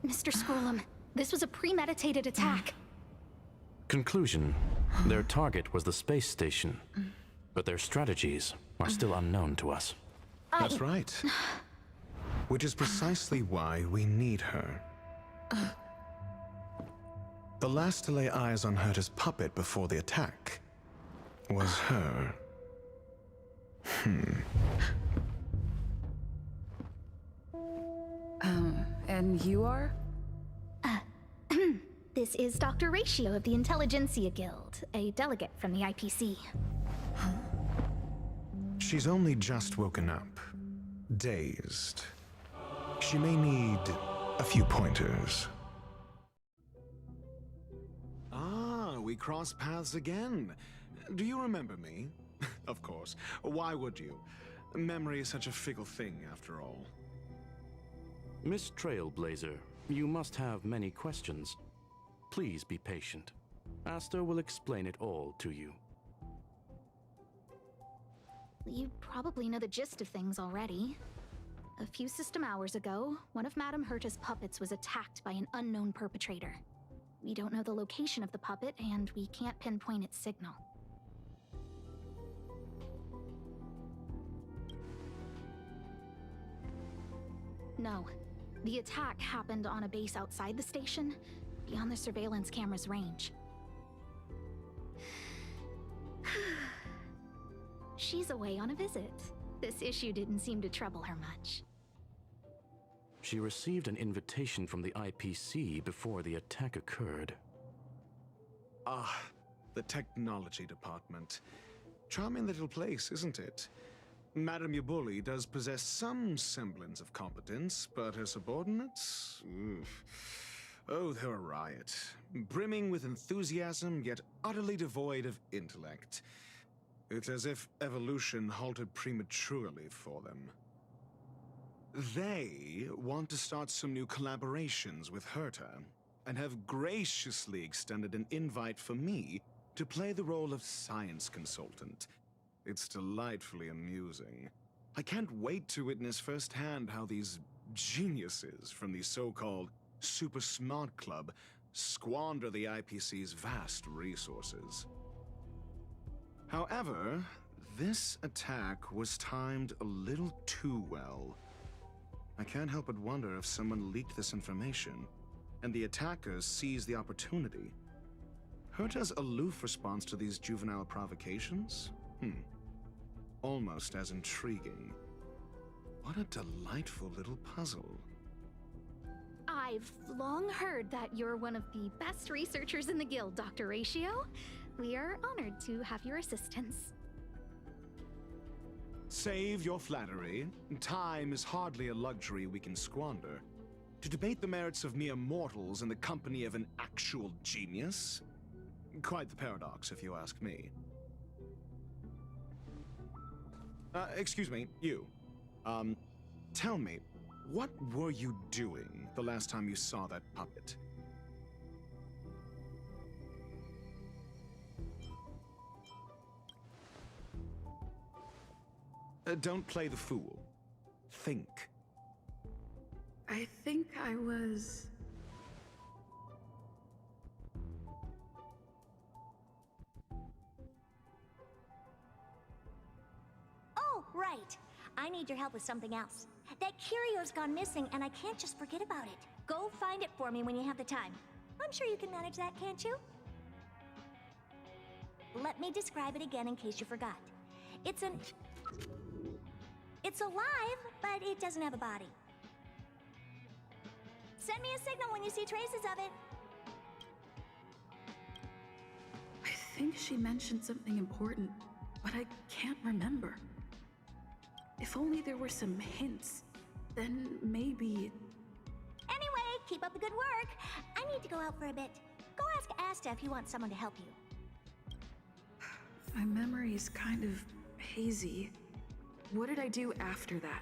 Mr. Scrollum, this was a premeditated attack. Conclusion: their target was the space station, but their strategies are still unknown to us. That's right. Which is precisely why we need her. The last to lay eyes on Herta's puppet before the attack was her. And you are? This is Dr. Ratio of the Intelligentsia Guild, a delegate from the IPC. She's only just woken up, dazed. She may need a few pointers. Ah, we cross paths again. Do you remember me? Of course. Why would you? Memory is such a fickle thing, after all. Miss Trailblazer, you must have many questions. Please be patient. Asta will explain it all to you. You probably know the gist of things already. A few system hours ago, one of Madame Herta's puppets was attacked by an unknown perpetrator. We don't know the location of the puppet, and we can't pinpoint its signal. No. The attack happened on a base outside the station, beyond the surveillance camera's range. She's away on a visit. This issue didn't seem to trouble her much. She received an invitation from the IPC before the attack occurred. Ah, the technology department. Charming little place, isn't it? Madame Yabuli does possess some semblance of competence, but her subordinates? Oof. Oh, they're a riot. Brimming with enthusiasm, yet utterly devoid of intellect. It's as if evolution halted prematurely for them. They want to start some new collaborations with Herta, and have graciously extended an invite for me to play the role of science consultant. It's delightfully amusing. I can't wait to witness firsthand how these geniuses from the so-called Super Smart Club squander the IPC's vast resources. However, this attack was timed a little too well. I can't help but wonder if someone leaked this information, and the attackers seized the opportunity. Herta's aloof response to these juvenile provocations? Almost as intriguing. What a delightful little puzzle. I've long heard that you're one of the best researchers in the guild, Dr. Ratio. We are honored to have your assistance. Save your flattery. Time is hardly a luxury we can squander. To debate the merits of mere mortals in the company of an actual genius? Quite the paradox, if you ask me. Excuse me, you. Tell me, what were you doing the last time you saw that puppet? Don't play the fool. Think. I think I was... Oh, right. I need your help with something else. That curio's gone missing, and I can't just forget about it. Go find it for me when you have the time. I'm sure you can manage that, can't you? Let me describe it again in case you forgot. It's alive, but it doesn't have a body. Send me a signal when you see traces of it. I think she mentioned something important, but I can't remember. If only there were some hints, then maybe... Anyway, keep up the good work. I need to go out for a bit. Go ask Asta if you want someone to help you. My memory is kind of hazy. What did I do after that?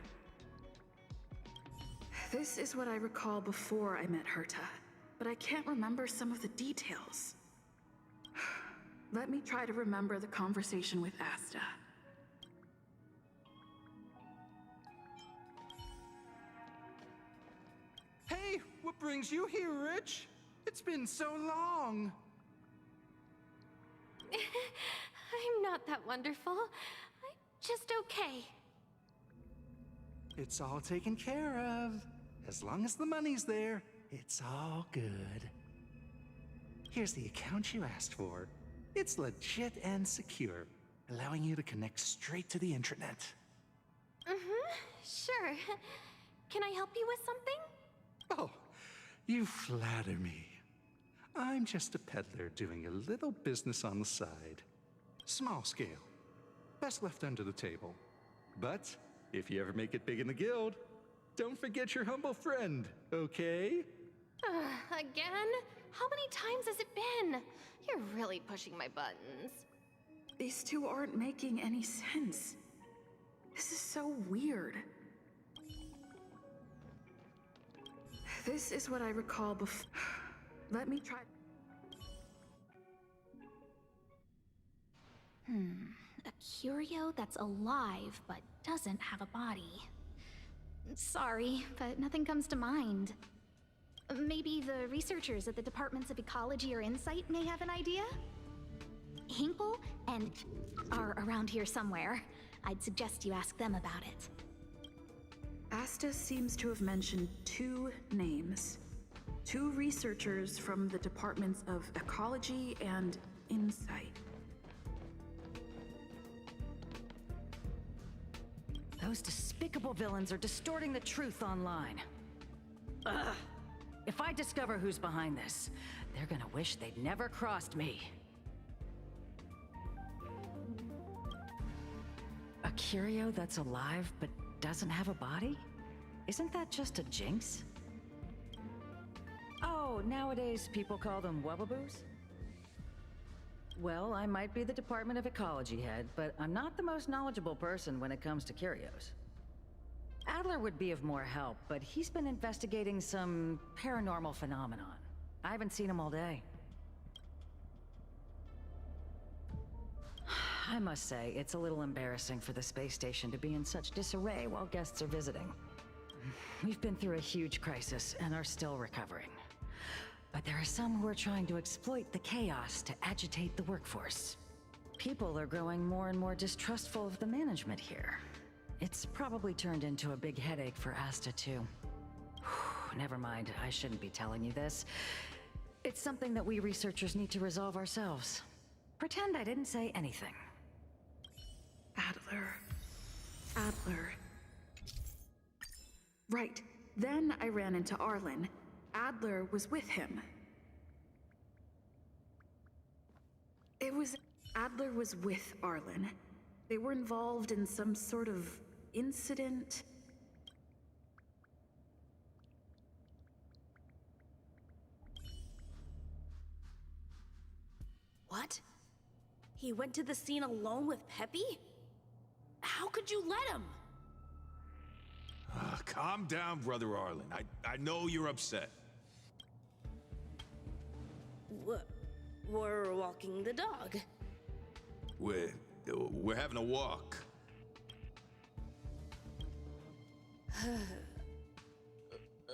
This is what I recall before I met Herta, but I can't remember some of the details. Let me try to remember the conversation with Asta. Hey, we're brings you here, Rich? It's been so long. I'm not that wonderful. I'm just okay. It's all taken care of. As long as the money's there, it's all good. Here's the account you asked for. It's legit and secure, allowing you to connect straight to the intranet. Sure. Can I help you with something? Oh, you flatter me. I'm just a peddler doing a little business on the side. Small scale. Best left under the table. But if you ever make it big in the guild, don't forget your humble friend, okay? Again? How many times has it been? You're really pushing my buttons. These two aren't making any sense. This is so weird. This is what I recall before. Let me try. A curio that's alive but doesn't have a body. Sorry, but nothing comes to mind. Maybe the researchers at the Departments of Ecology or Insight may have an idea? Hinkle and are around here somewhere. I'd suggest you ask them about it. Asta seems to have mentioned two names. Two researchers from the Departments of Ecology and Insight. Those despicable villains are distorting the truth online. Ugh. If I discover who's behind this, they're gonna wish they'd never crossed me. A curio that's alive but doesn't have a body? Isn't that just a jinx? Oh, nowadays people call them wubbaboos? Well, I might be the Department of Ecology head, but I'm not the most knowledgeable person when it comes to curios. Adler would be of more help, but he's been investigating some paranormal phenomenon. I haven't seen him all day. I must say, it's a little embarrassing for the space station to be in such disarray while guests are visiting. We've been through a huge crisis and are still recovering. But there are some who are trying to exploit the chaos to agitate the workforce. People are growing more and more distrustful of the management here. It's probably turned into a big headache for Asta, too. Never mind, I shouldn't be telling you this. It's something that we researchers need to resolve ourselves. Pretend I didn't say anything. Adler. Right. Then I ran into Arlen. Adler was with him. Adler was with Arlen. They were involved in some sort of incident. What? He went to the scene alone with Peppy? How could you let him? Calm down, Brother Arlen. I know you're upset. We're walking the dog. We're having a walk.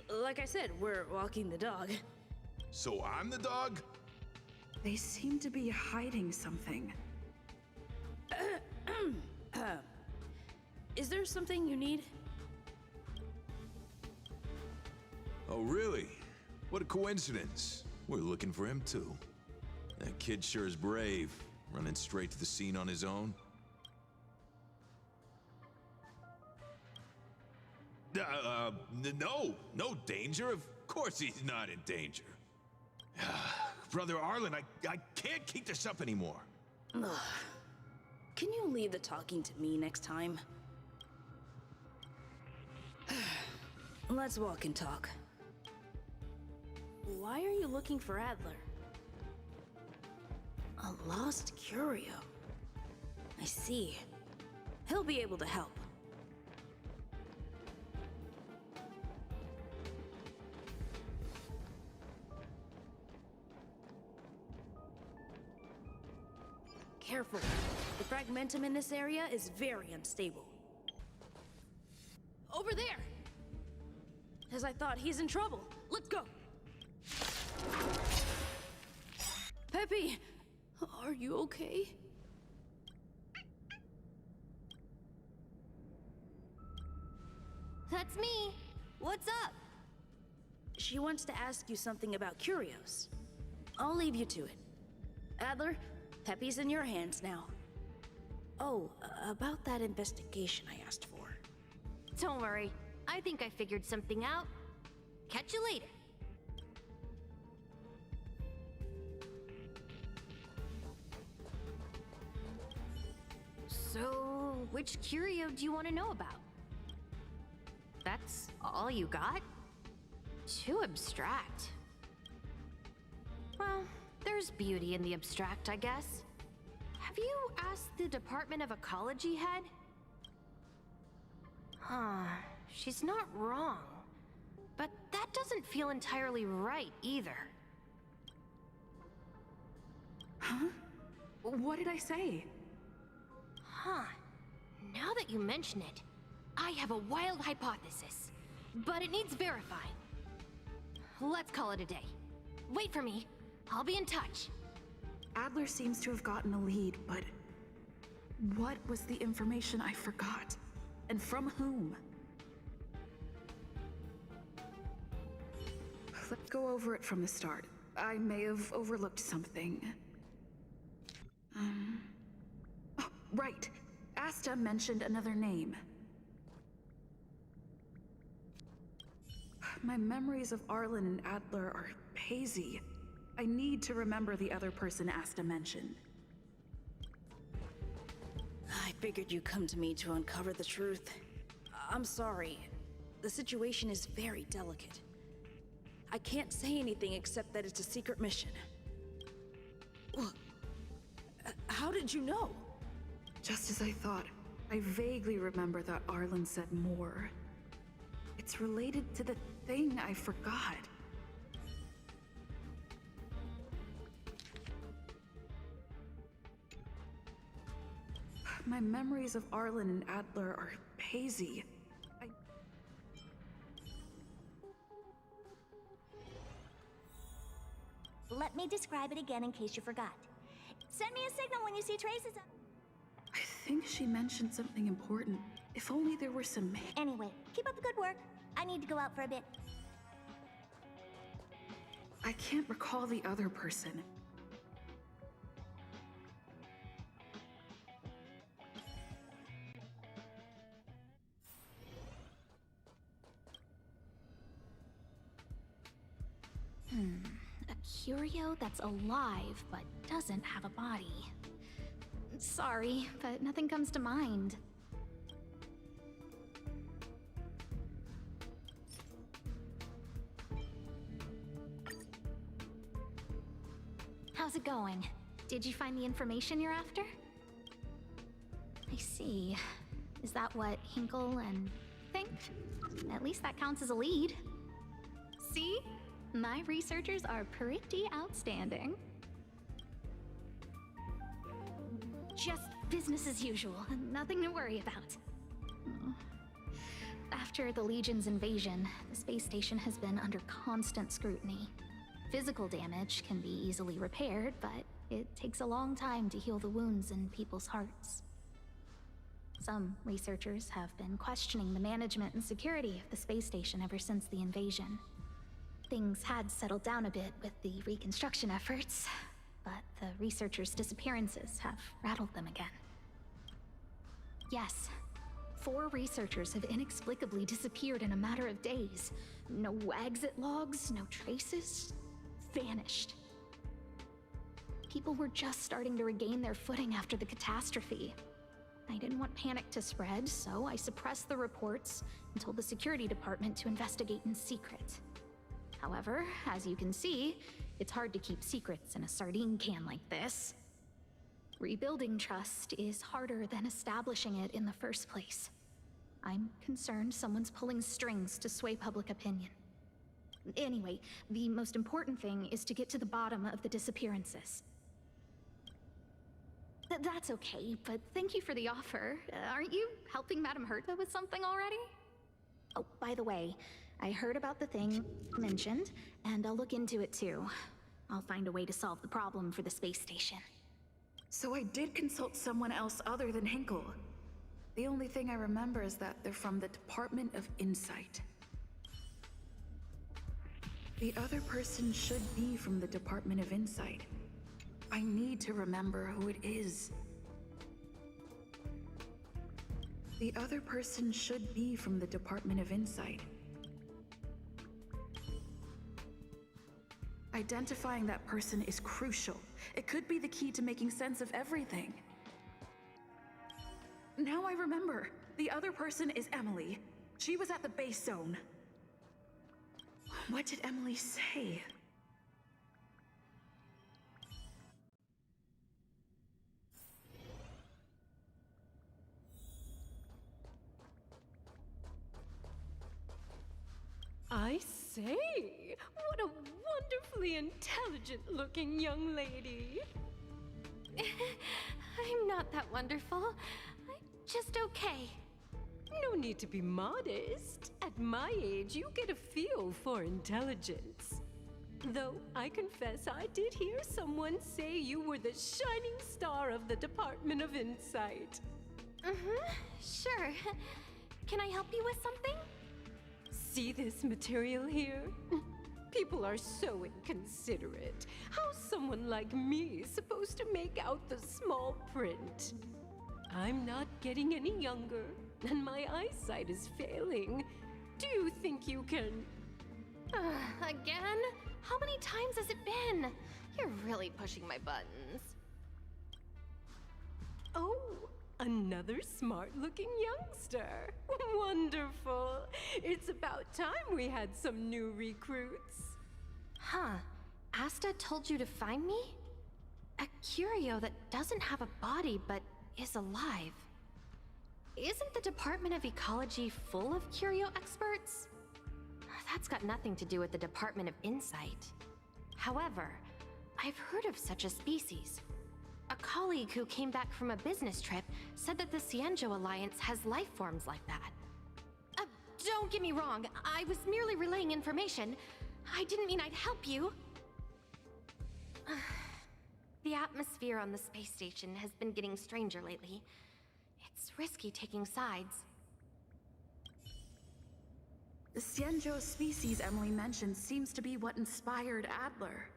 Like I said, we're walking the dog. So I'm the dog? They seem to be hiding something. Is there something you need? Oh, really? What a coincidence. We're looking for him, too. That kid sure is brave, running straight to the scene on his own. No danger. Of course he's not in danger. Brother Arlen, I can't keep this up anymore. Can you leave the talking to me next time? Let's walk and talk. Why are you looking for Adler? A lost curio. I see. He'll be able to help. Careful. The fragmentum in this area is very unstable. Over there! As I thought, he's in trouble. Let's go! Peppy! Are you okay? That's me. What's up? She wants to ask you something about curios. I'll leave you to it. Adler, Peppy's in your hands now. Oh, about that investigation I asked for. Don't worry. I think I figured something out. Catch you later. So, which curio do you want to know about? That's all you got? Too abstract. Well, there's beauty in the abstract, I guess. Have you asked the Department of Ecology head? She's not wrong. But that doesn't feel entirely right either. Huh? What did I say? Now that you mention it, I have a wild hypothesis, but it needs verifying. Let's call it a day. Wait for me. I'll be in touch. Adler seems to have gotten a lead, but what was the information I forgot? And from whom? Let's go over it from the start. I may have overlooked something. Oh, right. Asta mentioned another name. My memories of Arlen and Adler are hazy. I need to remember the other person Asta mentioned. I figured you'd come to me to uncover the truth. I'm sorry. The situation is very delicate. I can't say anything except that it's a secret mission. How did you know? Just as I thought, I vaguely remember that Arlen said more. It's related to the thing I forgot. My memories of Arlen and Adler are hazy. Let me describe it again in case you forgot. Send me a signal when you see traces of... I think she mentioned something important. If only there were some... Anyway, keep up the good work. I need to go out for a bit. I can't recall the other person. A curio that's alive but doesn't have a body. Sorry, but nothing comes to mind. How's it going? Did you find the information you're after? I see. Is that what Hinkle and think? At least that counts as a lead. See? My researchers are pretty outstanding. Just business as usual, nothing to worry about. After the Legion's invasion, the space station has been under constant scrutiny. Physical damage can be easily repaired, but it takes a long time to heal the wounds in people's hearts. Some researchers have been questioning the management and security of the space station ever since the invasion. Things had settled down a bit with the reconstruction efforts, but the researchers' disappearances have rattled them again. Yes, 4 researchers have inexplicably disappeared in a matter of days. No exit logs, no traces. Vanished. People were just starting to regain their footing after the catastrophe. I didn't want panic to spread, so I suppressed the reports and told the security department to investigate in secret. However, as you can see, it's hard to keep secrets in a sardine can like this. Rebuilding trust is harder than establishing it in the first place. I'm concerned someone's pulling strings to sway public opinion. Anyway, the most important thing is to get to the bottom of the disappearances. That's okay, but thank you for the offer. Aren't you helping Madame Herta with something already? Oh, by the way, I heard about the thing mentioned, and I'll look into it too. I'll find a way to solve the problem for the space station. So I did consult someone else other than Hinkle. The only thing I remember is that they're from the Department of Insight. The other person should be from the Department of Insight. I need to remember who it is. The other person should be from the Department of Insight. Identifying that person is crucial. It could be the key to making sense of everything. Now I remember. The other person is Emily. She was at the base zone. What did Emily say? I say, what a wonderfully intelligent-looking young lady. I'm not that wonderful. I'm just okay. No need to be modest. At my age, you get a feel for intelligence. Though I confess I did hear someone say you were the shining star of the Department of Insight. Sure. Can I help you with something? See this material here? People are so inconsiderate. How's someone like me supposed to make out the small print? I'm not getting any younger, and my eyesight is failing. Do you think you can... Again? How many times has it been? You're really pushing my buttons. Oh, another smart-looking youngster. Wonderful. It's about time we had some new recruits. Huh. Asta told you to find me? A curio that doesn't have a body but is alive. Isn't the Department of Ecology full of curio experts? That's got nothing to do with the Department of Insight. However, I've heard of such a species. A colleague who came back from a business trip said that the Cienjo Alliance has life forms like that. Don't get me wrong, I was merely relaying information. I didn't mean I'd help you. The atmosphere on the space station has been getting stranger lately. It's risky taking sides. The Cienjo species Emily mentioned seems to be what inspired Adler.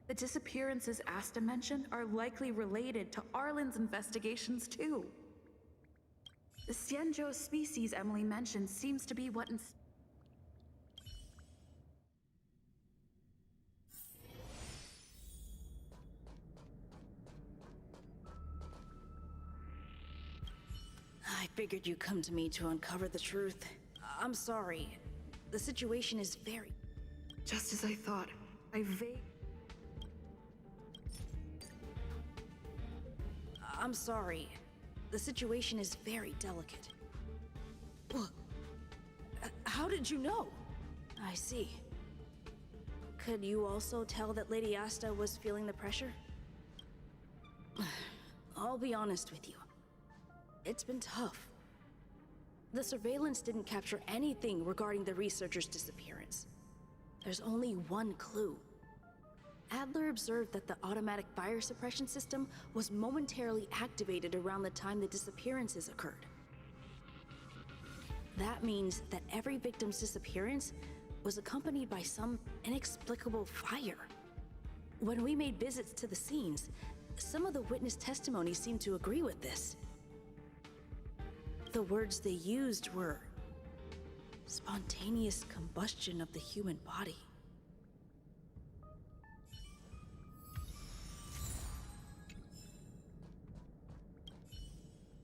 The disappearances Asta mentioned are likely related to Arlen's investigations too. The Cienjo species Emily mentioned seems to be what I figured you'd come to me to uncover the truth. I'm sorry. The situation is very... Just as I thought. I'm sorry. The situation is very delicate. How did you know? I see. Could you also tell that Lady Asta was feeling the pressure? I'll be honest with you. It's been tough. The surveillance didn't capture anything regarding the researcher's disappearance. There's only one clue. Adler observed that the automatic fire suppression system was momentarily activated around the time the disappearances occurred. That means that every victim's disappearance was accompanied by some inexplicable fire. When we made visits to the scenes, some of the witness testimonies seemed to agree with this. The words they used were spontaneous combustion of the human body.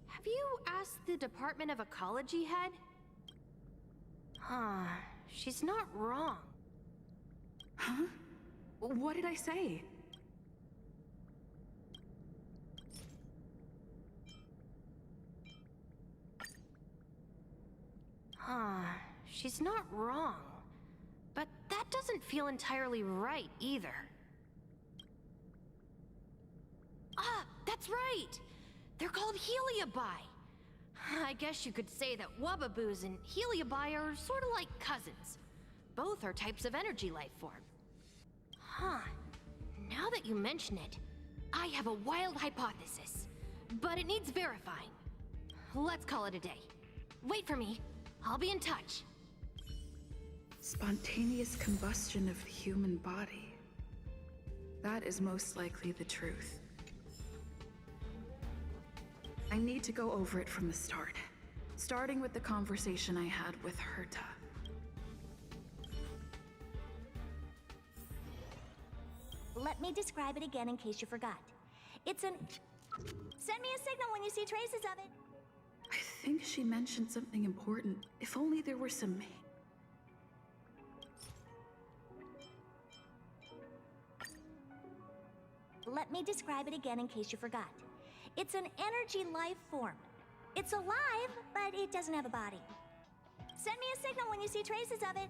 Have you asked the Department of Ecology head? Huh. She's not wrong. Huh? What did I say? Huh. She's not wrong. But that doesn't feel entirely right either. Ah, that's right! They're called Heliobi. I guess you could say that Wubbaboos and Heliobi are sort of like cousins. both are types of energy life form. Huh. Now that you mention it, I have a wild hypothesis, but it needs verifying. Let's call it a day. Wait for me. I'll be in touch. Spontaneous combustion of the human body. That is most likely the truth. I need to go over it from the start, starting with the conversation I had with Herta. Let me describe it again in case you forgot. It's an... Send me a signal when you see traces of it. I think she mentioned something important. If only there were some... Let me describe it again in case you forgot. It's an energy life form. It's alive, but it doesn't have a body. Send me a signal when you see traces of it.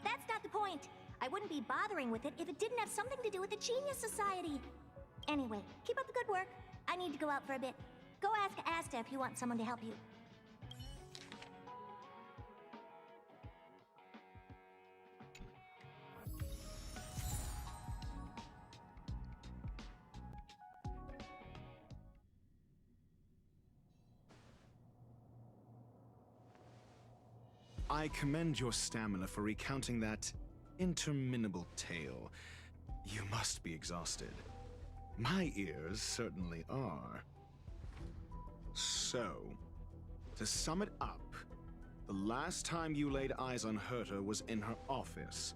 That's not the point. I wouldn't be bothering with it if it didn't have something to do with the Genius Society. Anyway, keep up the good work. I need to go out for a bit. Go ask Asta if you want someone to help you. I commend your stamina for recounting that interminable tale. You must be exhausted. My ears certainly are. So, to sum it up, the last time you laid eyes on Herta was in her office.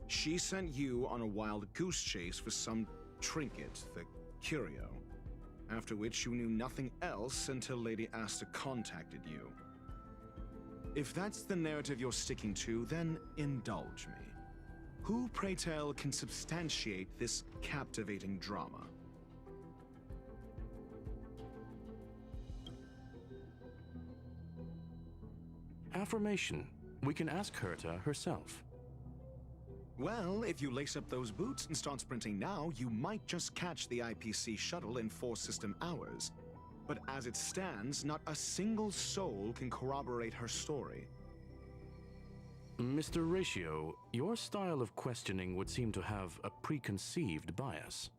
She sent you on a wild goose chase for some trinket, the curio. After which you knew nothing else until Lady Asta contacted you. If that's the narrative you're sticking to, then indulge me. Who, pray tell, can substantiate this captivating drama? Affirmation. We can ask Herta herself. Well, if you lace up those boots and start sprinting now, you might just catch the IPC shuttle in 4 system hours. But as it stands, not a single soul can corroborate her story. Mr. Ratio, your style of questioning would seem to have a preconceived bias.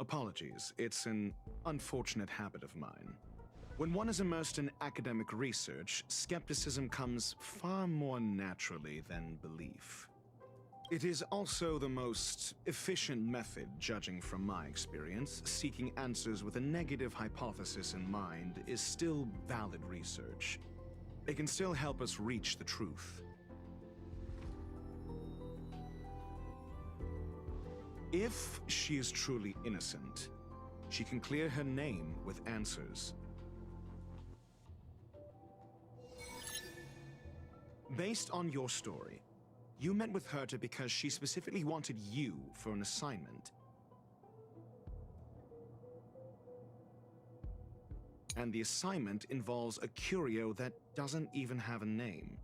Apologies, it's an unfortunate habit of mine. When one is immersed in academic research, skepticism comes far more naturally than belief. It is also the most efficient method, judging from my experience. Seeking answers with a negative hypothesis in mind is still valid research. It can still help us reach the truth. If she is truly innocent, she can clear her name with answers. Based on your story, you met with Herta because she specifically wanted you for an assignment. And the assignment involves a curio that doesn't even have a name.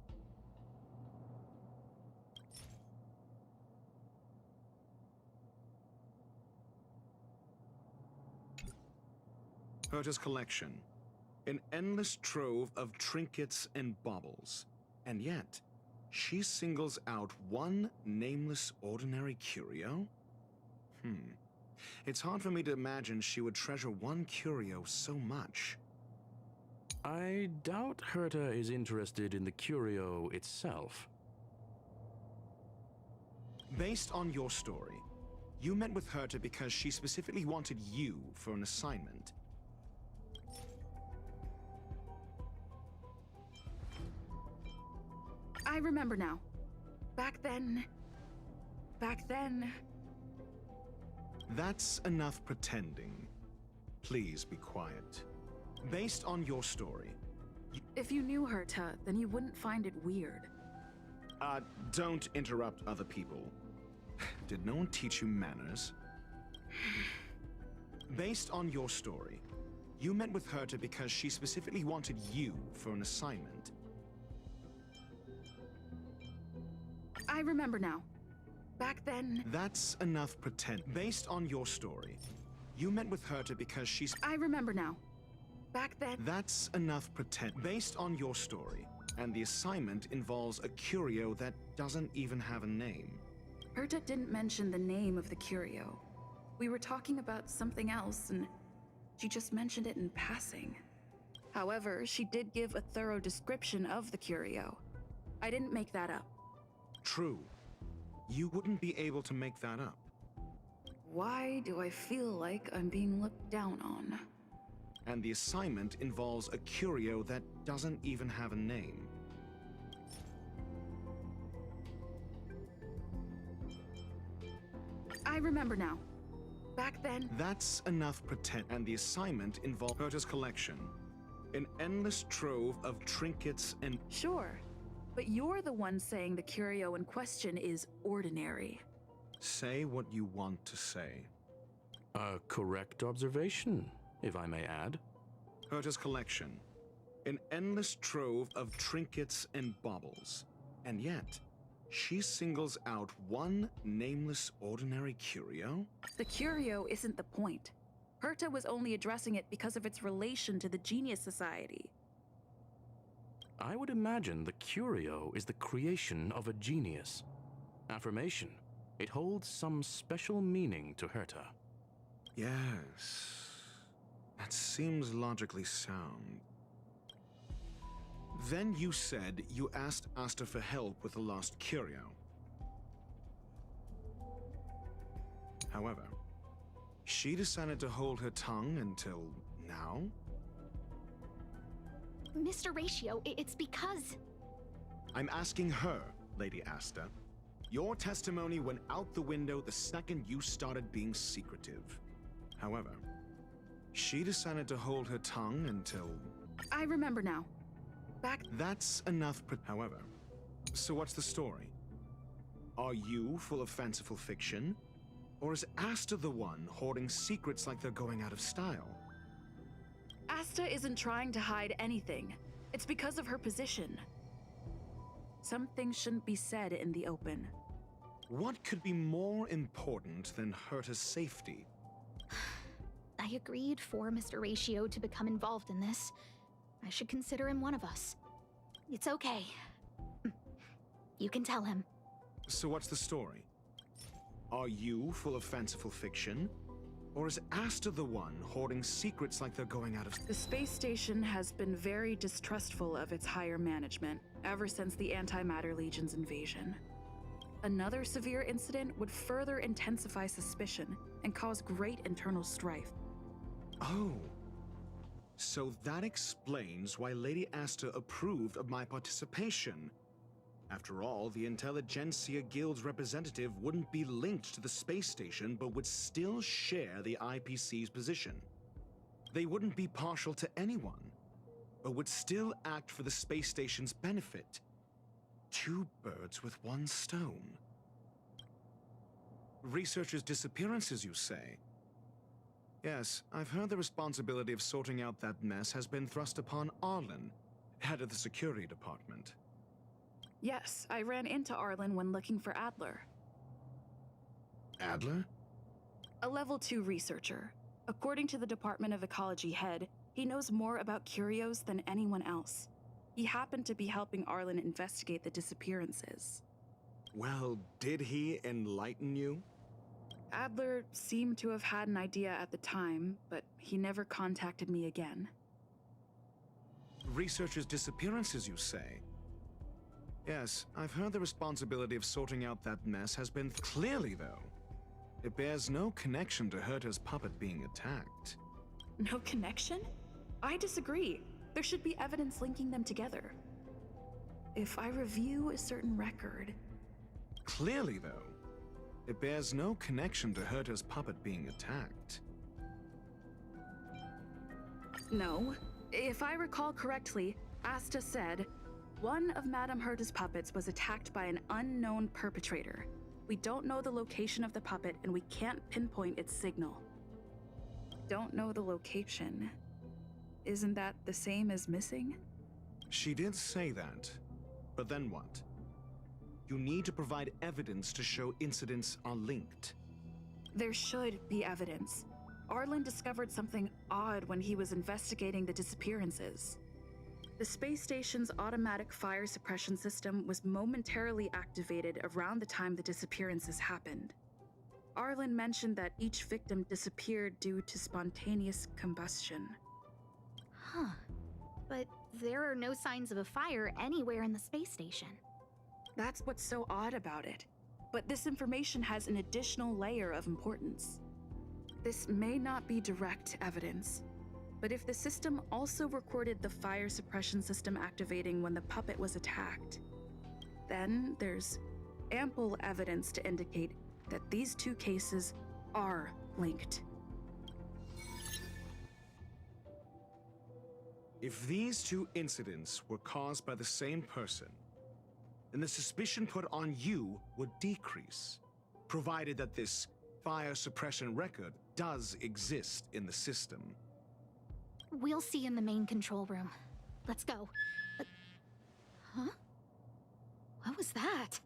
Herta's collection. An endless trove of trinkets and baubles. And yet, she singles out one nameless ordinary curio? It's hard for me to imagine she would treasure one curio so much. I doubt Herta is interested in the curio itself. Based on your story, you met with Herta because she specifically wanted you for an assignment. I remember now. Back then... That's enough pretending. Please be quiet. Based on your story... If you knew Herta, then you wouldn't find it weird. Don't interrupt other people. Did no one teach you manners? Based on your story, you met with Herta because she specifically wanted you for an assignment. I remember now. Back then... That's enough pretend. Based on your story, you met with Herta because she's... I remember now. Back then... That's enough pretend. Based on your story, And the assignment involves a curio that doesn't even have a name. Herta didn't mention the name of the curio. We were talking about something else, and she just mentioned it in passing. However, she did give a thorough description of the curio. I didn't make that up. True. You wouldn't be able to make that up. Why do I feel like I'm being looked down on? And the assignment involves a curio that doesn't even have a name. I remember now. Back then, That's enough pretend. And the assignment involves Herta's collection. An endless trove of trinkets and... sure. But you're the one saying the curio in question is ordinary. Say what you want to say. A correct observation, if I may add. Herta's collection. An endless trove of trinkets and baubles. And yet, she singles out one nameless ordinary curio? The curio isn't the point. Herta was only addressing it because of its relation to the Genius Society. I would imagine the curio is the creation of a genius. Affirmation. It holds some special meaning to Herta. Yes. That seems logically sound. Then you said you asked Asta for help with the lost curio. However, she decided to hold her tongue until now? Mr. Ratio, it's because... I'm asking her, Lady Asta. Your testimony went out the window the second you started being secretive. However, she decided to hold her tongue until... I remember now. That's enough. However, so what's the story? Are you full of fanciful fiction? Or is Asta the one hoarding secrets like they're going out of style? Asta isn't trying to hide anything. It's because of her position. Some things shouldn't be said in the open. What could be more important than Herta's safety? I agreed for Mr. Ratio to become involved in this. I should consider him one of us. It's okay. You can tell him. So what's the story? Are you full of fanciful fiction? Or is Asta the one hoarding secrets like they're going out of... The space station has been very distrustful of its higher management ever since the Antimatter Legion's invasion. Another severe incident would further intensify suspicion and cause great internal strife. Oh. So that explains why Lady Asta approved of my participation. After all, the Intelligentsia Guild's representative wouldn't be linked to the space station, but would still share the IPC's position. They wouldn't be partial to anyone, but would still act for the space station's benefit. Two birds with one stone. Researchers' disappearances, you say? Yes, I've heard the responsibility of sorting out that mess has been thrust upon Arlen, head of the security department. Yes, I ran into Arlen when looking for Adler. Adler? A level 2 researcher. According to the Department of Ecology head, he knows more about curios than anyone else. He happened to be helping Arlen investigate the disappearances. Well, did he enlighten you? Adler seemed to have had an idea at the time, but he never contacted me again. Researchers' disappearances, you say? Yes, I've heard the responsibility of sorting out that mess has been... Clearly, though, it bears no connection to Herta's puppet being attacked. No connection? I disagree. There should be evidence linking them together. If I review a certain record... Clearly, though, it bears no connection to Herta's puppet being attacked. No. If I recall correctly, Asta said, one of Madame Herta's puppets was attacked by an unknown perpetrator. We don't know the location of the puppet, and we can't pinpoint its signal. Don't know the location. Isn't that the same as missing? She did say that, but then what? You need to provide evidence to show incidents are linked. There should be evidence. Arlen discovered something odd when he was investigating the disappearances. The space station's automatic fire suppression system was momentarily activated around the time the disappearances happened. Arlen mentioned that each victim disappeared due to spontaneous combustion. Huh. But there are no signs of a fire anywhere in the space station. That's what's so odd about it. But this information has an additional layer of importance. This may not be direct evidence, but if the system also recorded the fire suppression system activating when the puppet was attacked, then there's ample evidence to indicate that these two cases are linked. If these two incidents were caused by the same person, then the suspicion put on you would decrease, provided that this fire suppression record does exist in the system. We'll see in the main control room. Let's go. Huh? What was that?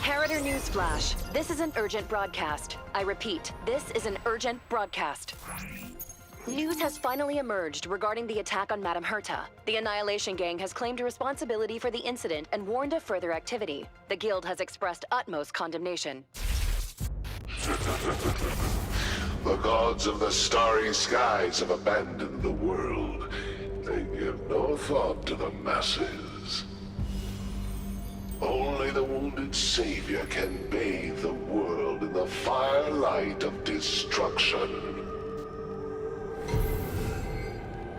Harrider Newsflash. This is an urgent broadcast. I repeat, this is an urgent broadcast. News has finally emerged regarding the attack on Madame Herta. The Annihilation Gang has claimed responsibility for the incident and warned of further activity. The Guild has expressed utmost condemnation. The gods of the starry skies have abandoned the world. They give no thought to the masses. Only the wounded savior can bathe the world in the firelight of destruction.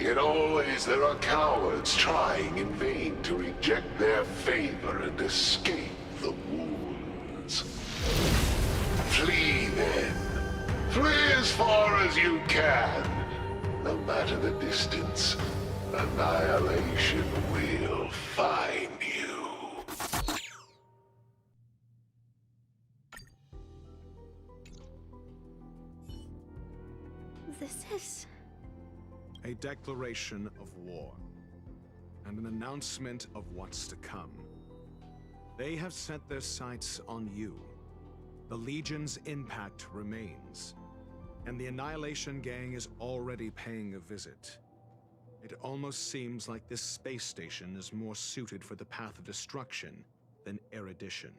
Yet always there are cowards trying in vain to reject their favor and escape the wounds. Flee then. Flee as far as you can. No matter the distance, annihilation will find you. This is... A declaration of war, and an announcement of what's to come. They have set their sights on you. The Legion's impact remains, and the Annihilation Gang is already paying a visit. It almost seems like this space station is more suited for the path of destruction than erudition.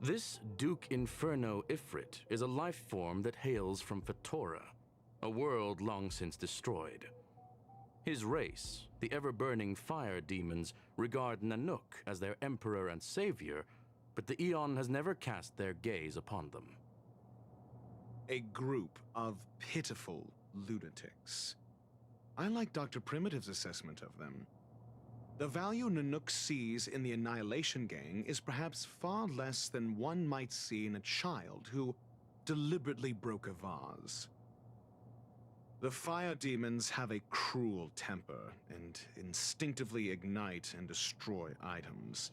This Duke Inferno Ifrit is a life form that hails from Fatora, a world long since destroyed. His race, the ever-burning fire demons, regard Nanook as their emperor and savior, but the Eon has never cast their gaze upon them. A group of pitiful lunatics. I like Dr. Primitive's assessment of them. The value Nanook sees in the Annihilation Gang is perhaps far less than one might see in a child who deliberately broke a vase. The fire demons have a cruel temper and instinctively ignite and destroy items.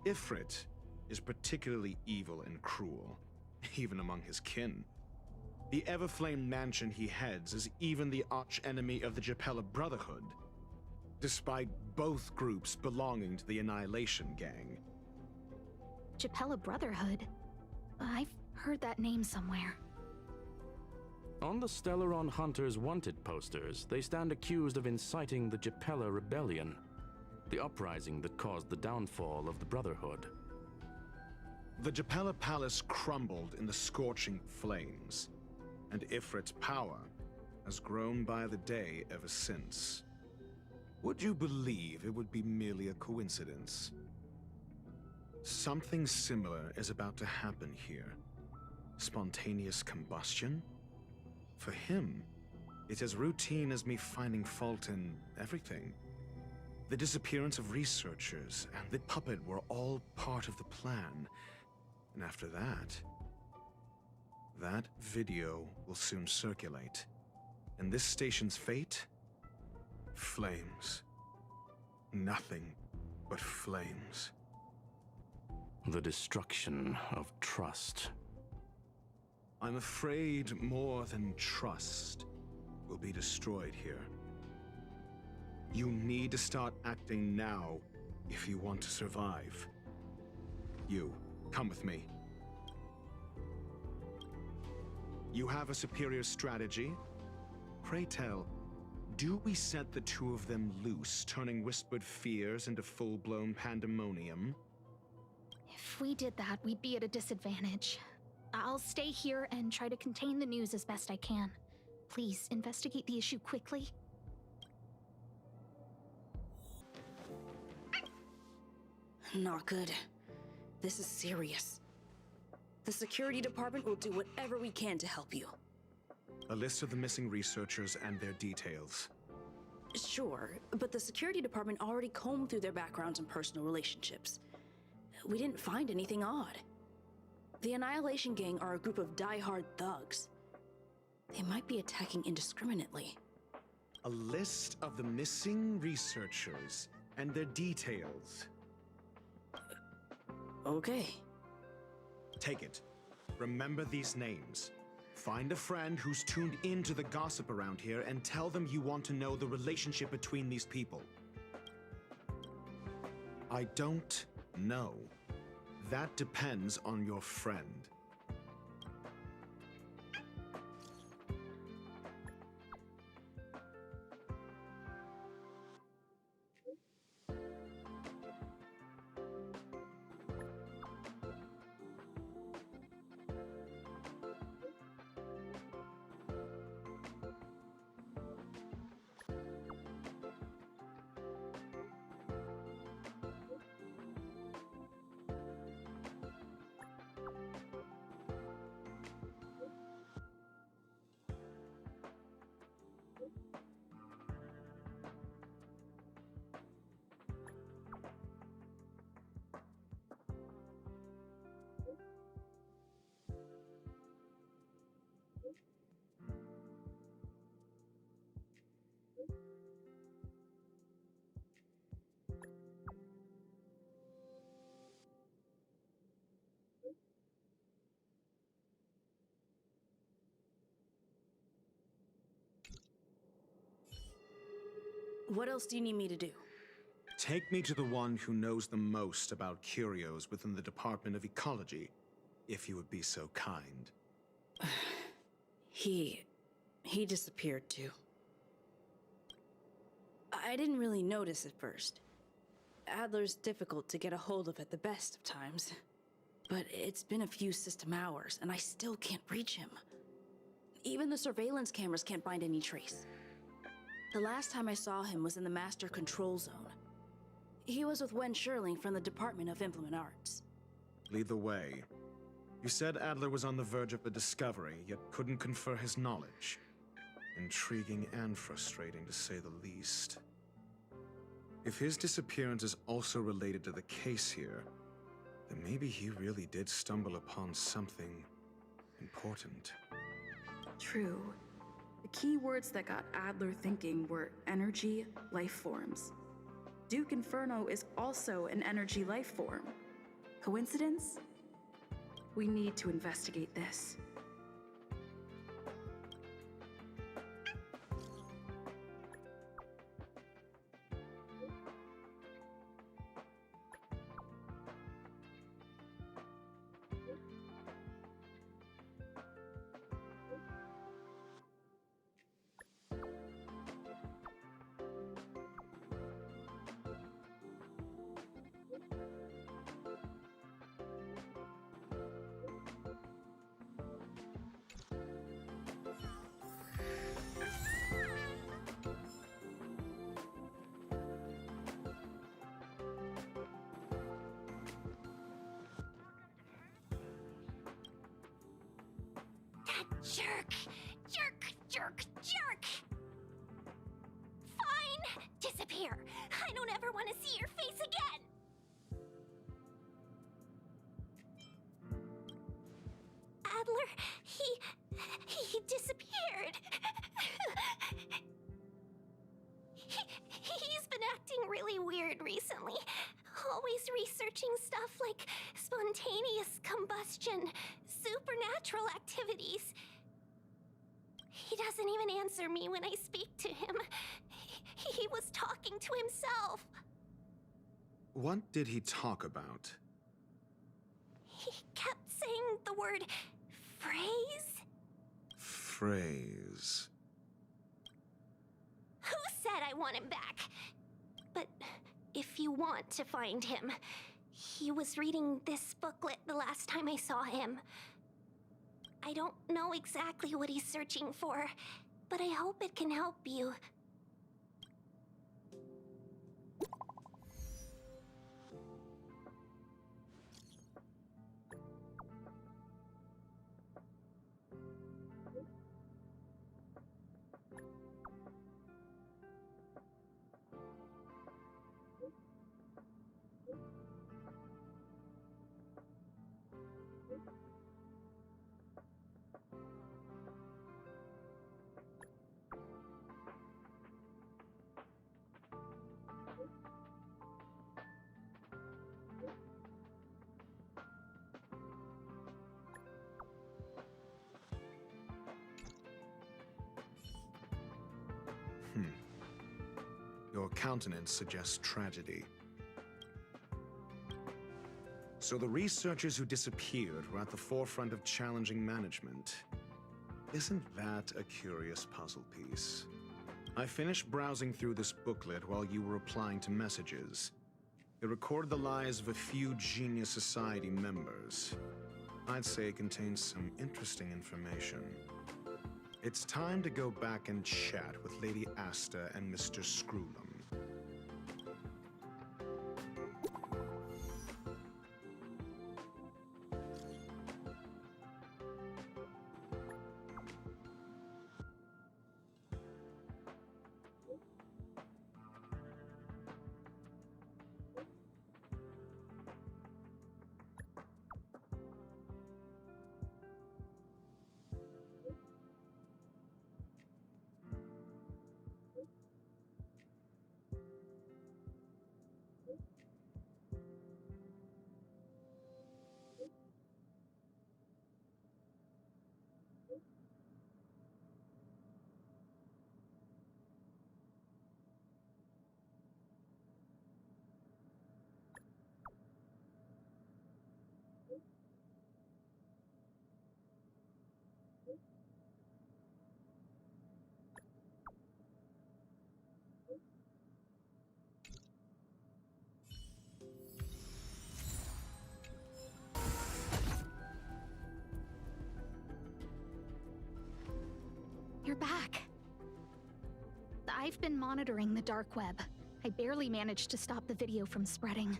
Ifrit is particularly evil and cruel, even among his kin. The Everflame mansion he heads is even the arch-enemy of the Japella Brotherhood, despite both groups belonging to the Annihilation Gang. Japella Brotherhood? I've heard that name somewhere. On the Stellaron Hunters wanted posters, they stand accused of inciting the Japella Rebellion, the uprising that caused the downfall of the Brotherhood. The Japella Palace crumbled in the scorching flames, and Ifrit's power has grown by the day ever since. Would you believe it would be merely a coincidence? Something similar is about to happen here. Spontaneous combustion? For him, it's as routine as me finding fault in everything. The disappearance of researchers and the puppet were all part of the plan. And after that video will soon circulate. And this station's fate? Flames. Nothing but flames. The destruction of trust. I'm afraid more than trust will be destroyed here. You need to start acting now if you want to survive. You, come with me. You have a superior strategy? Pray tell, do we set the two of them loose, turning whispered fears into full-blown pandemonium? If we did that, we'd be at a disadvantage. I'll stay here and try to contain the news as best I can. Please, investigate the issue quickly. Not good. This is serious. The security department will do whatever we can to help you. A list of the missing researchers and their details. Sure, but the security department already combed through their backgrounds and personal relationships. We didn't find anything odd. The Annihilation Gang are a group of die-hard thugs. They might be attacking indiscriminately. A list of the missing researchers and their details. Okay. Take it. Remember these names. Find a friend who's tuned into the gossip around here and tell them you want to know the relationship between these people. I don't know. That depends on your friend. What else do you need me to do? Take me to the one who knows the most about curios within the Department of Ecology, if you would be so kind. He disappeared too. I didn't really notice at first. Adler's difficult to get a hold of at the best of times. But it's been a few system hours, and I still can't reach him. Even the surveillance cameras can't find any trace. The last time I saw him was in the Master Control Zone. He was with Wen Sherling from the Department of Implement Arts. Lead the way. You said Adler was on the verge of a discovery, yet couldn't confer his knowledge. Intriguing and frustrating, to say the least. If his disappearance is also related to the case here, then maybe he really did stumble upon something important. True. The key words that got Adler thinking were energy life forms. Duke Inferno is also an energy life form. Coincidence? We need to investigate this. Jerk! Jerk! Jerk! Jerk! Fine! Disappear! I don't ever want to see your face again! Adler, he disappeared. He's been acting really weird recently. Always researching stuff like spontaneous combustion, supernatural activities. doesn't even answer me when I speak to him. He was talking to himself. What did he talk about? He kept saying the word phrase. Phrase. Who said I want him back? But if you want to find him, he was reading this booklet the last time I saw him. I don't know exactly what he's searching for, but I hope it can help you. Your countenance suggests tragedy. So the researchers who disappeared were at the forefront of challenging management. Isn't that a curious puzzle piece? I finished browsing through this booklet while you were replying to messages. It recorded the lives of a few Genius Society members. I'd say it contains some interesting information. It's time to go back and chat with Lady Asta and Mr. Screwlam. You're back. I've been monitoring the dark web. I barely managed to stop the video from spreading.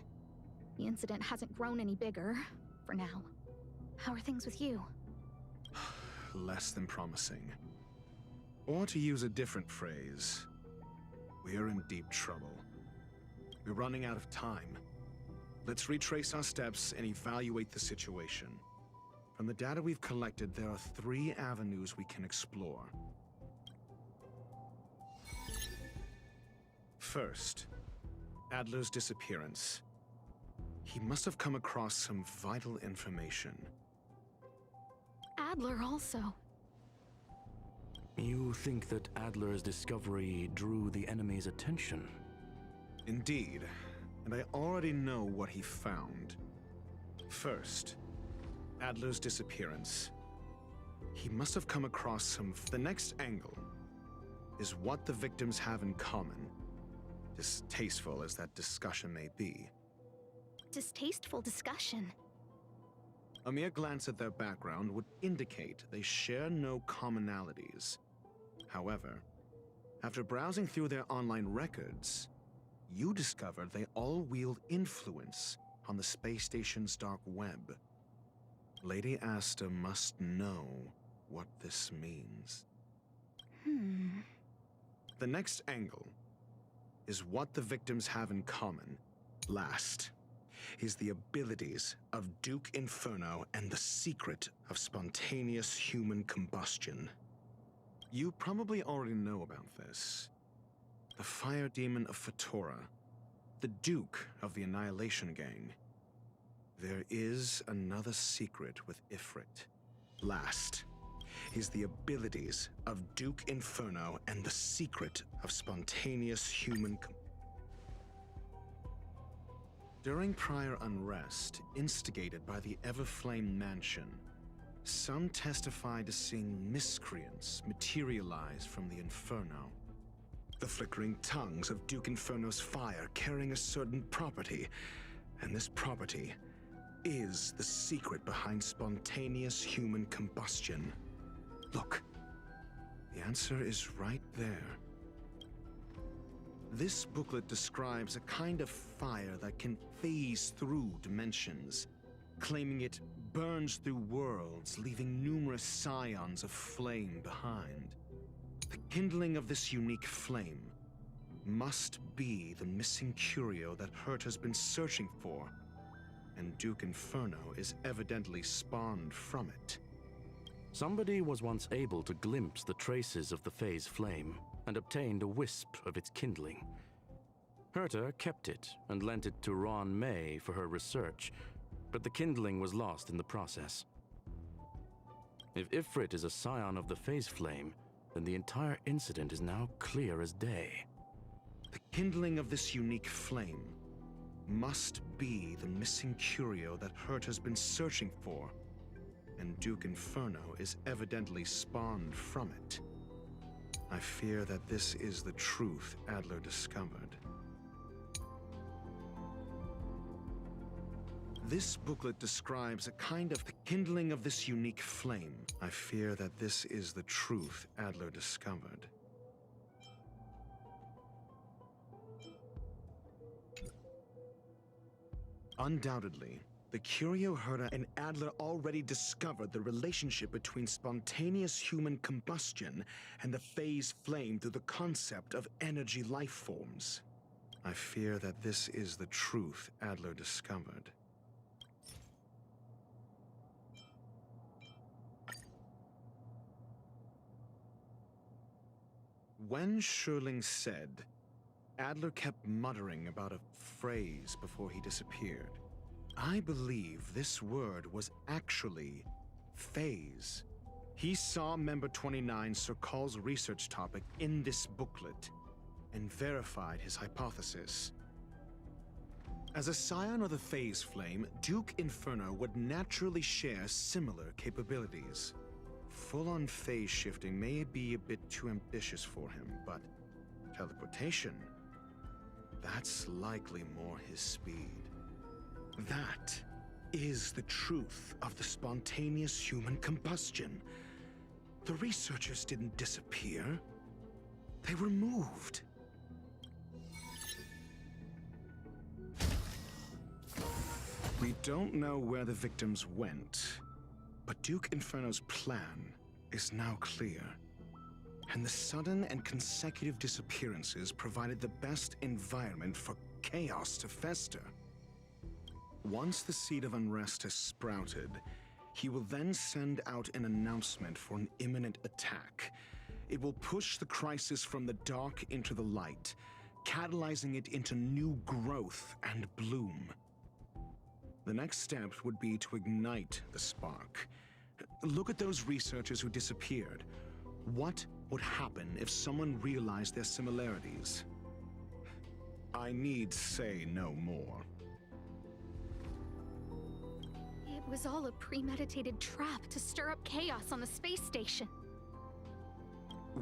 The incident hasn't grown any bigger, for now. How are things with you? Less than promising. Or to use a different phrase, we're in deep trouble. We're running out of time. Let's retrace our steps and evaluate the situation. From the data we've collected, there are 3 avenues we can explore. First, Adler's disappearance. He must have come across some vital information. Adler also. You think that Adler's discovery drew the enemy's attention? Indeed, and I already know what he found. First, Adler's disappearance. He must have come across some... The next angle is what the victims have in common, distasteful as that discussion may be. Distasteful discussion? A mere glance at their background would indicate they share no commonalities. However, after browsing through their online records, you discovered they all wield influence on the space station's dark web. Lady Asta must know what this means. The next angle is what the victims have in common. Last is the abilities of Duke Inferno and the secret of spontaneous human combustion. You probably already know about this. The fire demon of Fatora, the Duke of the Annihilation Gang. There is another secret with Ifrit. Last is the abilities of Duke Inferno and the secret of spontaneous human. During prior unrest, instigated by the Everflame Mansion, some testified to seeing miscreants materialize from the Inferno. The flickering tongues of Duke Inferno's fire carrying a certain property, and this property is the secret behind spontaneous human combustion. Look, the answer is right there. This booklet describes a kind of fire that can phase through dimensions, claiming it burns through worlds, leaving numerous scions of flame behind. The kindling of this unique flame must be the missing curio that Hurt has been searching for, and Duke Inferno is evidently spawned from it. Somebody was once able to glimpse the traces of the phase flame and obtained a wisp of its kindling. Herta kept it and lent it to Ron May for her research, but the kindling was lost in the process. If Ifrit is a scion of the phase flame, then the entire incident is now clear as day. The kindling of this unique flame must be the missing curio that Hurt has been searching for, and Duke Inferno is evidently spawned from it. I fear that this is the truth Adler discovered. This booklet describes a kind of the kindling of this unique flame. I fear that this is the truth Adler discovered. Undoubtedly, the curio Herta and Adler already discovered the relationship between spontaneous human combustion and the phase flame through the concept of energy life forms. I fear that this is the truth Adler discovered. When Sherling said, Adler kept muttering about a phrase before he disappeared. I believe this word was actually phase. He saw Member 29 Sir Call's research topic in this booklet and verified his hypothesis. As a scion of the phase flame, Duke Inferno would naturally share similar capabilities. Full-on phase shifting may be a bit too ambitious for him, but teleportation, that's likely more his speed. That is the truth of the spontaneous human combustion. The researchers didn't disappear. They were moved. We don't know where the victims went, but Duke Inferno's plan is now clear. And the sudden and consecutive disappearances provided the best environment for chaos to fester. Once the seed of unrest has sprouted, he will then send out an announcement for an imminent attack. It will push the crisis from the dark into the light, catalyzing it into new growth and bloom. The next step would be to ignite the spark. Look at those researchers who disappeared. What would happen if someone realized their similarities? I need say no more. It was all a premeditated trap to stir up chaos on the space station.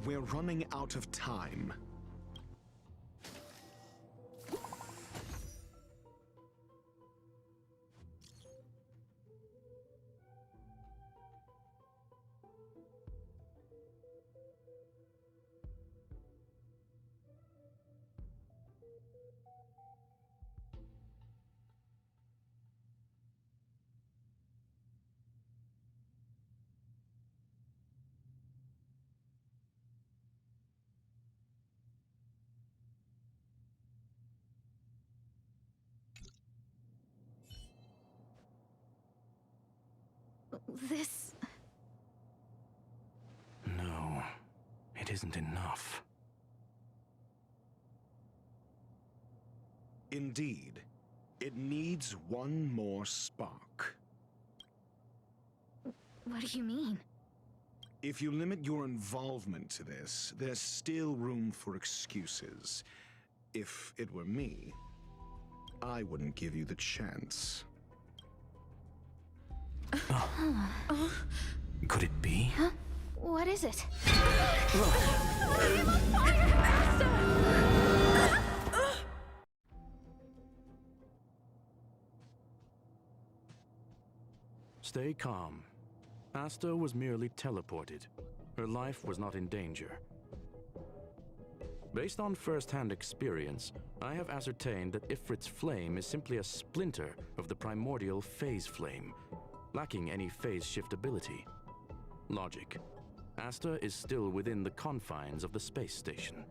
We're running out of time. This... No, it isn't enough. Indeed, it needs one more spark. What do you mean? If you limit your involvement to this, there's still room for excuses. If it were me, I wouldn't give you the chance. Could it be? Huh? What is it? Stay calm. Asta was merely teleported. Her life was not in danger. Based on first-hand experience, I have ascertained that Ifrit's flame is simply a splinter of the primordial phase flame, lacking any phase shift ability. Logic. Asta is still within the confines of the space station.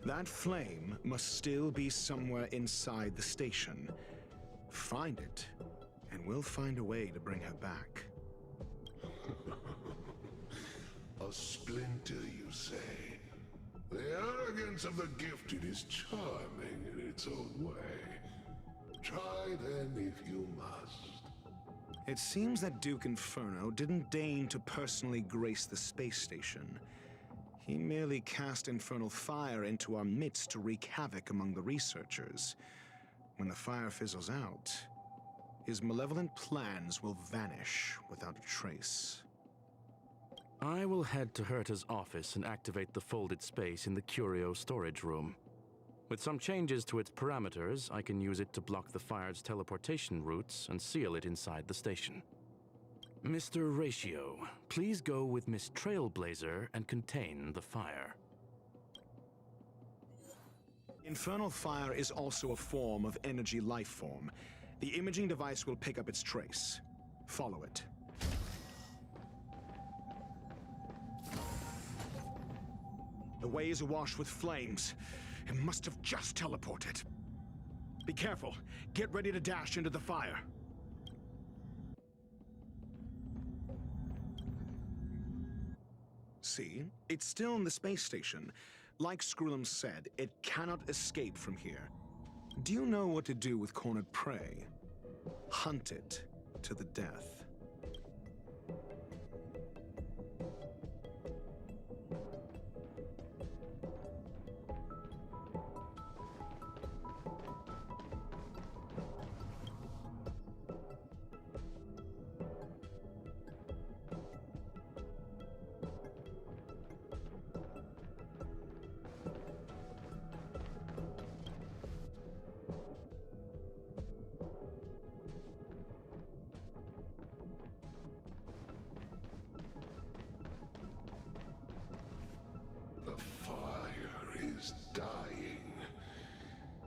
That flame must still be somewhere inside the station. Find it, and we'll find a way to bring her back. A splinter, you say? The arrogance of the gifted is charming in its own way. Try then if you must. It seems that Duke Inferno didn't deign to personally grace the space station. He merely cast infernal fire into our midst to wreak havoc among the researchers. When the fire fizzles out, his malevolent plans will vanish without a trace. I will head to Herta's office and activate the folded space in the curio storage room. With some changes to its parameters, I can use it to block the fire's teleportation routes and seal it inside the station. Mr. Ratio, please go with Miss Trailblazer and contain the fire. Infernal fire is also a form of energy life form. The imaging device will pick up its trace. Follow it. The way is awash with flames. It must have just teleported. Be careful. Get ready to dash into the fire. See? It's still in the space station. Like Skrullum said, it cannot escape from here. Do you know what to do with cornered prey? Hunt it to the death.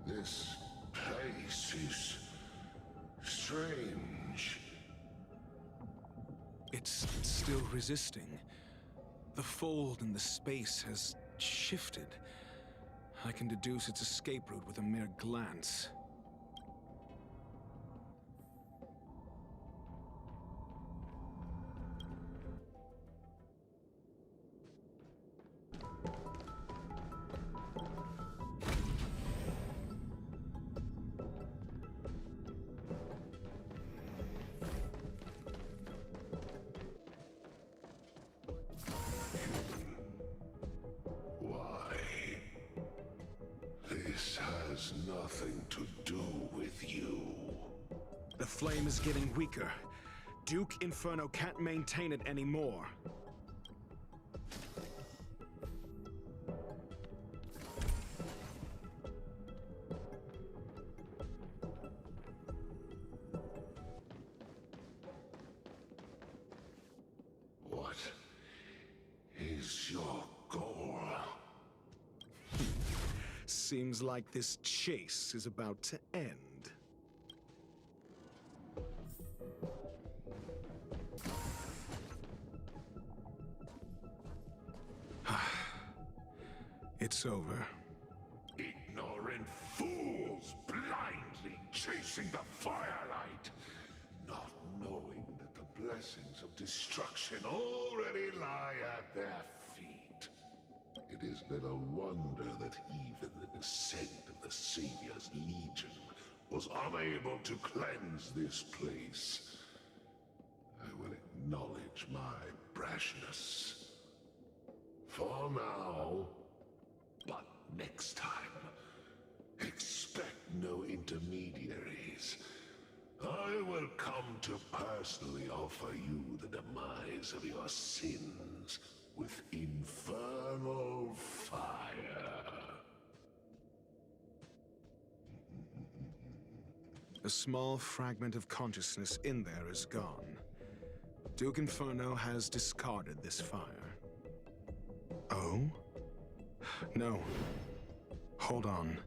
This place is strange. It's still resisting. The fold in the space has shifted. I can deduce its escape route with a mere glance. This has nothing to do with you. The flame is getting weaker. Duke Inferno can't maintain it anymore. What is your goal? Seems like this chase is about to end. It's over. Ignorant fools blindly chasing the firelight, not knowing that the blessings of destruction already lie at their feet. It is little wonder that even the descent of the Savior's Legion was unable to cleanse this place. I will acknowledge my brashness. For now, but next time, expect no intermediaries. I will come to personally offer you the demise of your sins with infernal fire. A small fragment of consciousness in there is gone. Duke Inferno has discarded this fire. Oh? No. Hold on.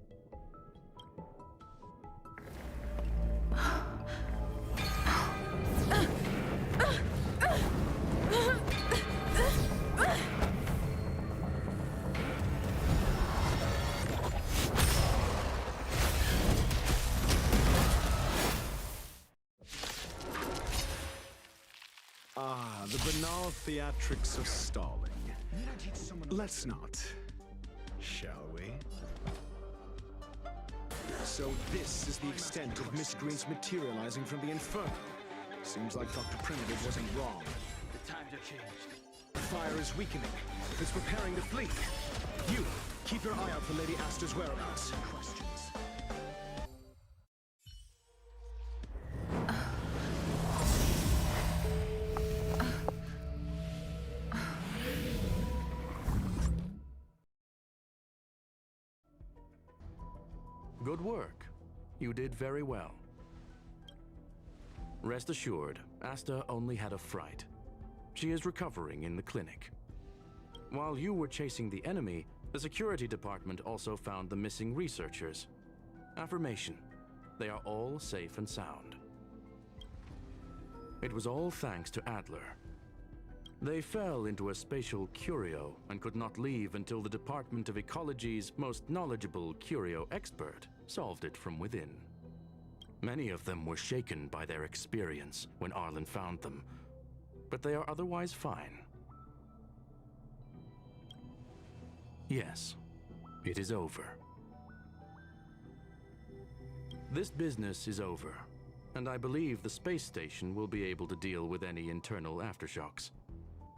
The banal theatrics of stalling. Let's not, shall we? So this is the extent of Miss Green's materializing from the Inferno. Seems like Dr. Primitive wasn't wrong. The times have changed. The fire is weakening. It's preparing to flee. You, keep your eye out for Lady Asta's whereabouts. Questions. Good work. You did very well. Rest assured, Asta only had a fright. She is recovering in the clinic. While you were chasing the enemy, the security department also found the missing researchers. Affirmation. They are all safe and sound. It was all thanks to Adler. They fell into a spatial curio and could not leave until the Department of Ecology's most knowledgeable curio expert solved it from within. Many of them were shaken by their experience when Arlen found them, but they are otherwise fine. Yes, it is over. This business is over, and I believe the space station will be able to deal with any internal aftershocks.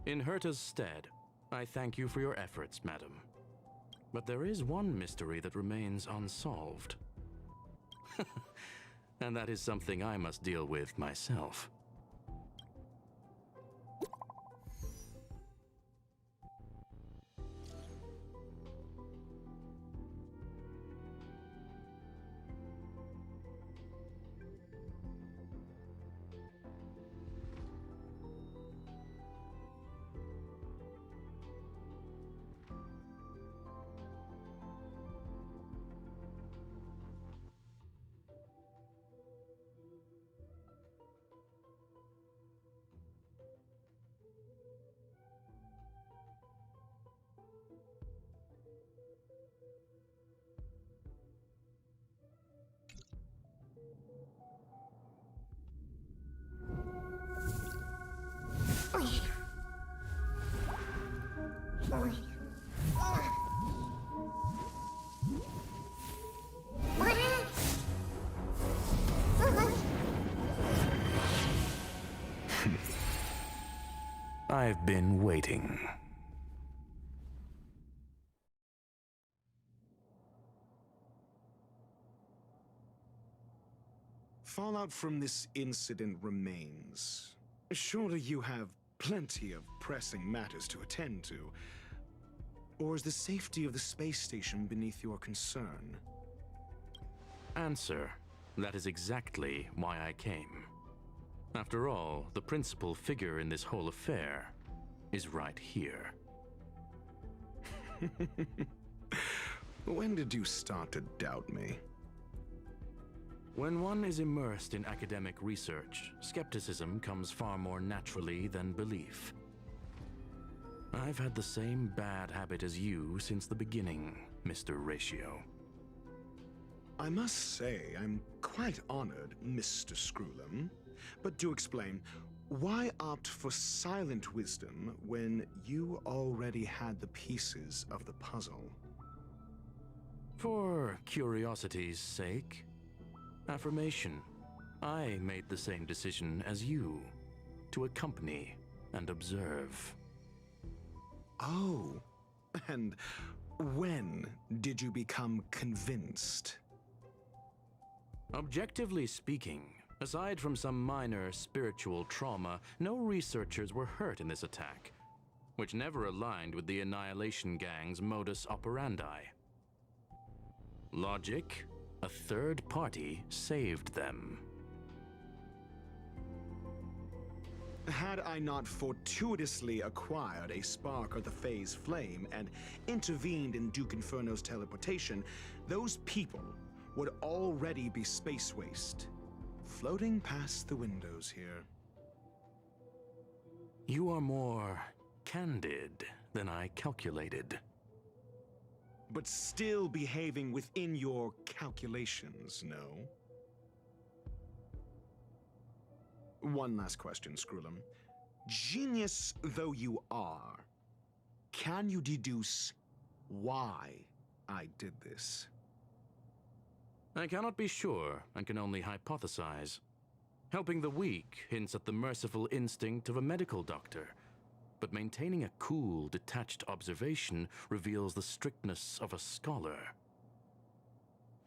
In Herta's stead, I thank you for your efforts, madam. But there is one mystery that remains unsolved. And that is something I must deal with myself. I've been waiting. Fallout from this incident remains. Surely you have plenty of pressing matters to attend to. Or is the safety of the space station beneath your concern? Answer. That is exactly why I came. After all, the principal figure in this whole affair is right here. When did you start to doubt me? When one is immersed in academic research, skepticism comes far more naturally than belief. I've had the same bad habit as you since the beginning, Mr. Ratio. I must say, I'm quite honored, Mr. Screwlum. But do explain, why opt for silent wisdom when you already had the pieces of the puzzle? For curiosity's sake. Affirmation. I made the same decision as you. to accompany and observe. Oh, and when did you become convinced? Objectively speaking, aside from some minor spiritual trauma, no researchers were hurt in this attack, which never aligned with the Annihilation Gang's modus operandi. Logic, a third party saved them. Had I not fortuitously acquired a spark of the Phase Flame and intervened in Duke Inferno's teleportation, those people would already be space waste, floating past the windows here. You are more candid than I calculated. But still behaving within your calculations, no? One last question, Skrullum. Genius though you are, can you deduce why I did this? I cannot be sure and can only hypothesize. Helping the weak hints at the merciful instinct of a medical doctor, but maintaining a cool, detached observation reveals the strictness of a scholar.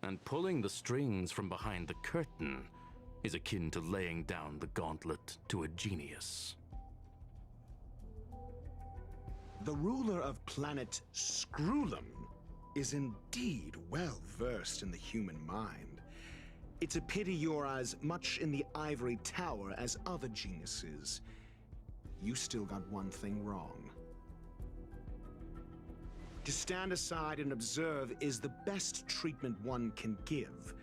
And pulling the strings from behind the curtain is akin to laying down the gauntlet to a genius. The ruler of planet Skrullum is indeed well versed in the human mind. It's a pity you're as much in the ivory tower as other geniuses. You still got one thing wrong. To stand aside and observe is the best treatment one can give.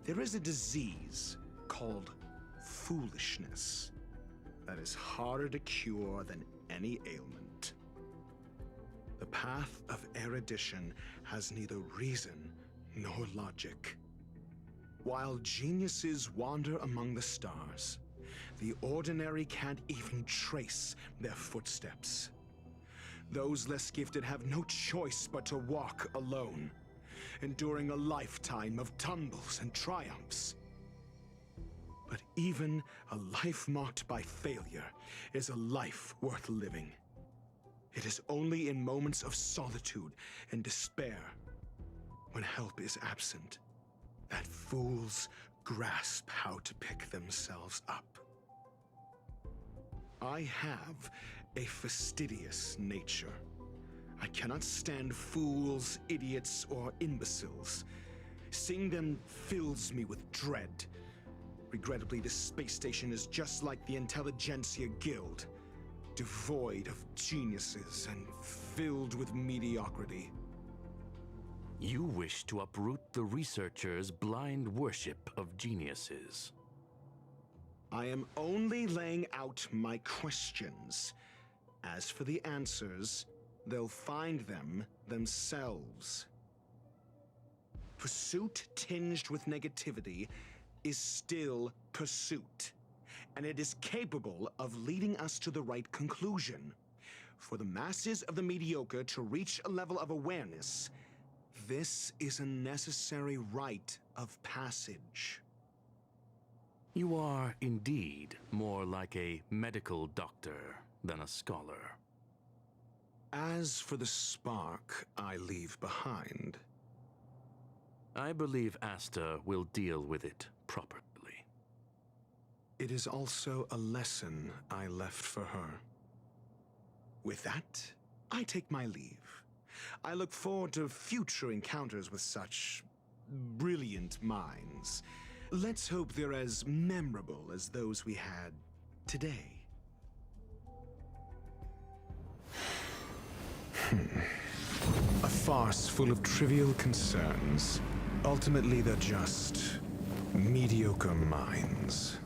There is a disease called foolishness that is harder to cure than any ailment. The path of erudition has neither reason nor logic. While geniuses wander among the stars, the ordinary can't even trace their footsteps. Those less gifted have no choice but to walk alone, enduring a lifetime of tumbles and triumphs. But even a life marked by failure is a life worth living. It is only in moments of solitude and despair, when help is absent, that fools grasp how to pick themselves up. I have a fastidious nature. I cannot stand fools, idiots, or imbeciles. Seeing them fills me with dread. Regrettably, this space station is just like the Intelligentsia Guild, devoid of geniuses and filled with mediocrity. You wish to uproot the researchers' blind worship of geniuses. I am only laying out my questions. As for the answers, they'll find them themselves. Pursuit tinged with negativity is still pursuit, and it is capable of leading us to the right conclusion. For the masses of the mediocre to reach a level of awareness, this is a necessary rite of passage. You are indeed more like a medical doctor than a scholar. As for the spark I leave behind, I believe Asta will deal with it properly. it is also a lesson I left for her. With that, I take my leave. I look forward to future encounters with such brilliant minds. Let's hope they're as memorable as those we had today. A farce full of trivial concerns. Ultimately, they're just mediocre minds.